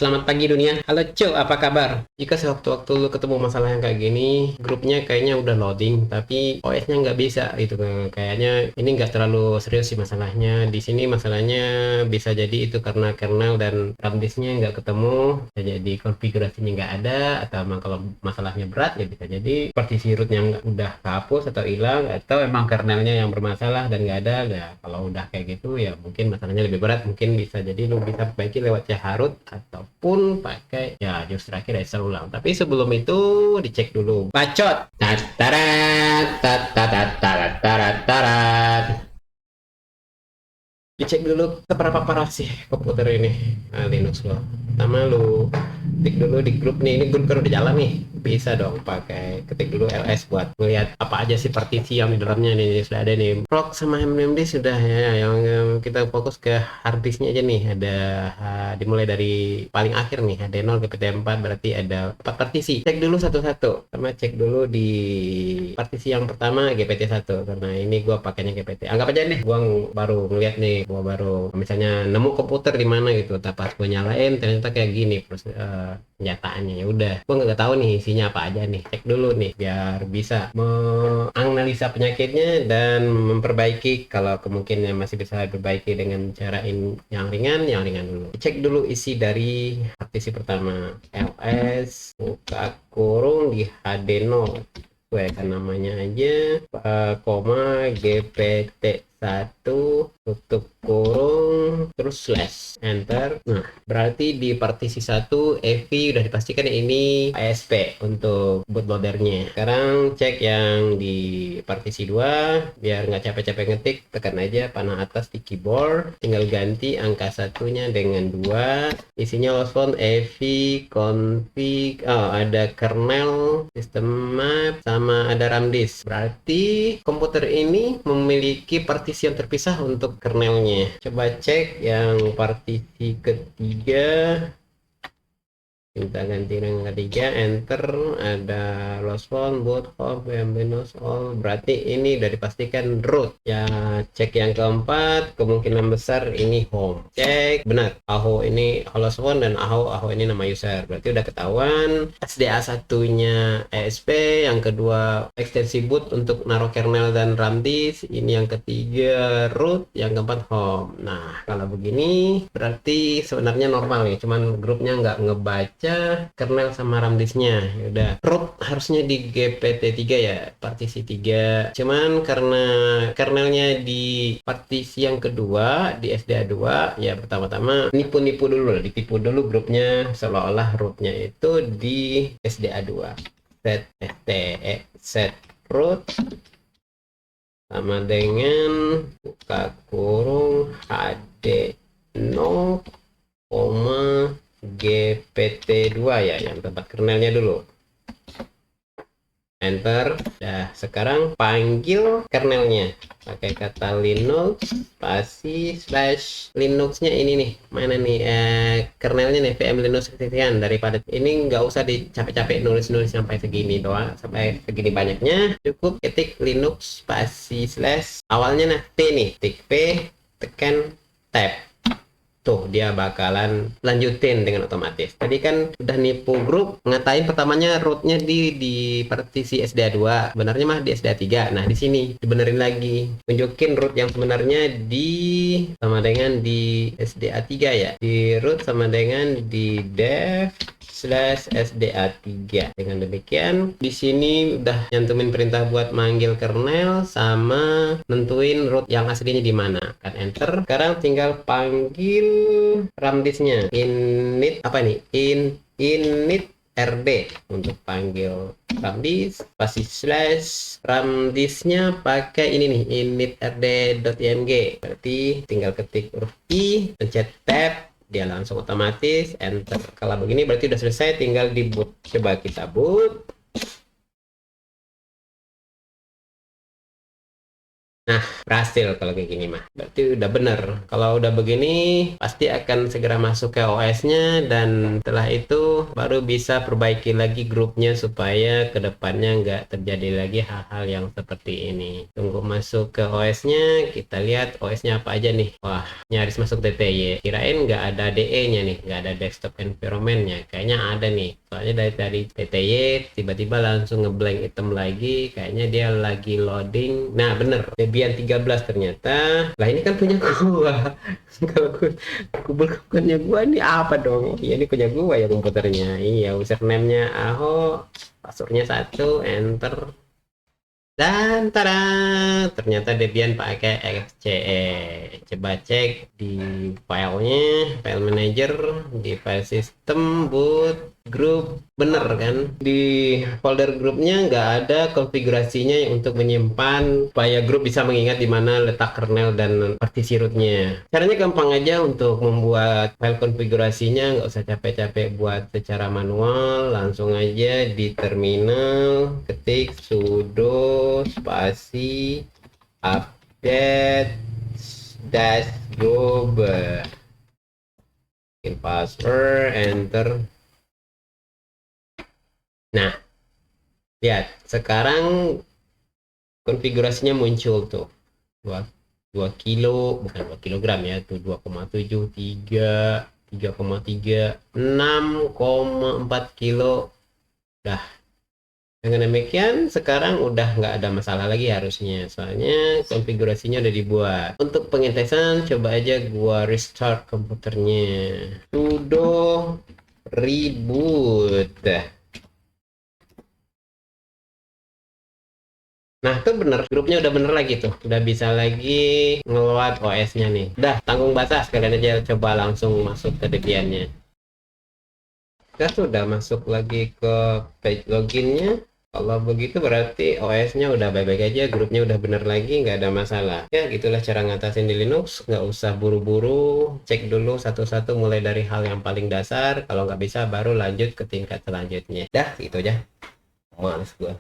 Selamat pagi dunia. Halo Cuk, apa kabar? Jika sewaktu-waktu lu ketemu masalah yang kayak gini, grupnya kayaknya udah loading, tapi OS-nya nggak bisa gitu. Kayaknya ini nggak terlalu serius sih masalahnya. Di sini masalahnya bisa jadi itu karena kernel dan RAM disknya nggak ketemu, bisa jadi konfigurasinya nggak ada, atau emang kalau masalahnya berat ya bisa jadi partisi root yang udah kehapus atau hilang, atau emang kernelnya yang bermasalah dan nggak ada. Ya kalau udah kayak gitu ya mungkin masalahnya lebih berat, mungkin bisa jadi lu bisa perbaiki lewat Caharut ataupun pakai ya jus terakhir restart ulang. Tapi sebelum itu dicek dulu. Bacot. Tatarat, tatarat, tatarat, tatarat. Dicek dulu seberapa parah sih komputer ini, Linux lo. Pertama lu ketik dulu di grup nih, ini grup kan udah jalan nih, bisa dong pakai ketik dulu ls buat melihat apa aja sih partisi yang di dalamnya nih. Sudah ada nih proc sama MMD sudah ya, yang kita fokus ke hard disknya aja nih. Ada dimulai dari paling akhir nih, ada 0 GPT-4, berarti ada 4 partisi. Cek dulu satu-satu. Sama cek dulu di partisi yang pertama GPT-1, karena ini gua pakainya GPT. Anggap aja nih gua baru ngeliat nih, gua baru misalnya nemu komputer di mana gitu, tapi pas gua nyalain ternyata kayak gini kenyataannya. Ya udah, gua nggak tahu nih isinya apa aja nih. Cek dulu nih biar bisa menganalisa penyakitnya dan memperbaiki. Kalau kemungkinan masih bisa diperbaiki dengan cara yang ringan dulu. Cek dulu isi dari partisi pertama, ls buka kurung di HD0, sesuaikan namanya aja, koma GPT1 tutup kurung terus slash enter. Nah, berarti di partisi 1 EV udah dipastikan ini ASP untuk bootloadernya. Sekarang cek yang di partisi 2, biar nggak capek-capek ngetik, tekan aja panah atas di keyboard, tinggal ganti angka satunya dengan 2. Isinya losfont EV config, ada kernel, system map, sama ada RAM disk. Berarti komputer ini memiliki partisi yang terpisah untuk kernelnya. Coba cek yang partisi ketiga, kita ganti dengan ketiga, enter, ada lost phone, boot, home, Windows all, berarti ini udah dipastikan root ya. Cek yang keempat, kemungkinan besar ini home. Cek benar, aho ini lost phone dan aho ini nama user, berarti udah ketahuan. SDA satunya ESP, yang kedua ekstensi boot untuk naruh kernel dan RAM disk, ini yang ketiga root, yang keempat home. Nah kalau begini berarti sebenarnya normal nih, cuman grupnya nggak ngebaca kernel sama RAM disknya. Yaudah, root harusnya di GPT-3 ya, partisi 3. Cuman karena kernelnya di partisi yang kedua, di SDA2, ya pertama-tama nipu-nipu dulu, ditipu dulu grupnya, seolah-olah rootnya itu di SDA2. Set root sama dengan buka kurung HD0, GPT-2 ya, yang tempat kernelnya dulu. Enter. Nah, sekarang panggil kernelnya pakai kata linux spasi slash linuxnya ini nih, mana nih kernelnya nih, VM Linux sekian. Daripada ini nggak usah dicapek-capek nulis-nulis sampai segini doang, sampai segini banyaknya, cukup ketik linux spasi slash awalnya nah P nih, tik P, tekan tab. Tuh dia bakalan lanjutin dengan otomatis. Tadi kan udah nipu grup, ngatain pertamanya rootnya di partisi SDA2, sebenarnya mah di SDA3. Nah di sini dibenerin lagi, tunjukin root yang sebenarnya di sama dengan di SDA3 ya, di root sama dengan di dev slash SDA3. Dengan demikian di sini udah nyantumin perintah buat manggil kernel sama nentuin root yang aslinya di mana. Kan enter. Sekarang tinggal panggil RAM disknya. Init apa nih? Init RD untuk panggil RAM disk, pasti slash RAM disknya pakai ini nih, init rd.img. Berarti tinggal ketik huruf I, pencet tab, dia langsung otomatis enter. Kalau begini berarti udah selesai, tinggal di boot. Coba kita boot. Nah berhasil kalau kayak gini mah. Berarti udah bener. Kalau udah begini pasti akan segera masuk ke OS-nya, dan setelah itu baru bisa perbaiki lagi grupnya supaya kedepannya nggak terjadi lagi hal-hal yang seperti ini. Tunggu masuk ke OS-nya, kita lihat OS-nya apa aja nih. Wah, nyaris masuk DTY. Kirain nggak ada DE-nya nih, nggak ada desktop environment-nya. Kayaknya ada nih. Soalnya dari DTY tiba-tiba langsung ngeblank item lagi. Kayaknya dia lagi loading. Nah, bener. Debian 13 ternyata. Lah ini kan punya gua. Kalau kumpul-kumpulnya gua ini apa dong? Iya, ini punya gua ya komputernya. Iya, username-nya Aho, passwordnya 1, enter. Dan tada, ternyata Debian pakai XCE. Coba cek di filenya, file manager, di file system, boot, grup, bener kan? Di folder grupnya nggak ada konfigurasinya untuk menyimpan supaya grup bisa mengingat di mana letak kernel dan partisi rootnya. Caranya gampang aja untuk membuat file konfigurasinya, nggak usah capek-capek buat secara manual, langsung aja di terminal ketik sudo spasi update dash global, bikin password, enter. Nah, lihat sekarang konfigurasinya muncul tuh 2 kilo, bukan 2 kilogram ya, tuh 2,73, 3,3, 6,4 kilo. Dah, dengan demikian sekarang udah nggak ada masalah lagi harusnya, soalnya konfigurasinya udah dibuat. Untuk pengetesan coba aja gua restart komputernya, sudo reboot. Nah, itu bener, grupnya udah bener lagi tuh, udah bisa lagi ngeload OS-nya nih. Udah, tanggung basah, sekalian aja coba langsung masuk ke Debian-nya. Kita sudah masuk lagi ke page loginnya. Kalau begitu berarti OS-nya udah baik-baik aja, grupnya udah bener lagi, nggak ada masalah. Ya, gitulah cara ngatasin di Linux, nggak usah buru-buru, cek dulu satu-satu mulai dari hal yang paling dasar, kalau nggak bisa baru lanjut ke tingkat selanjutnya. Dah, gitu aja. Males gua.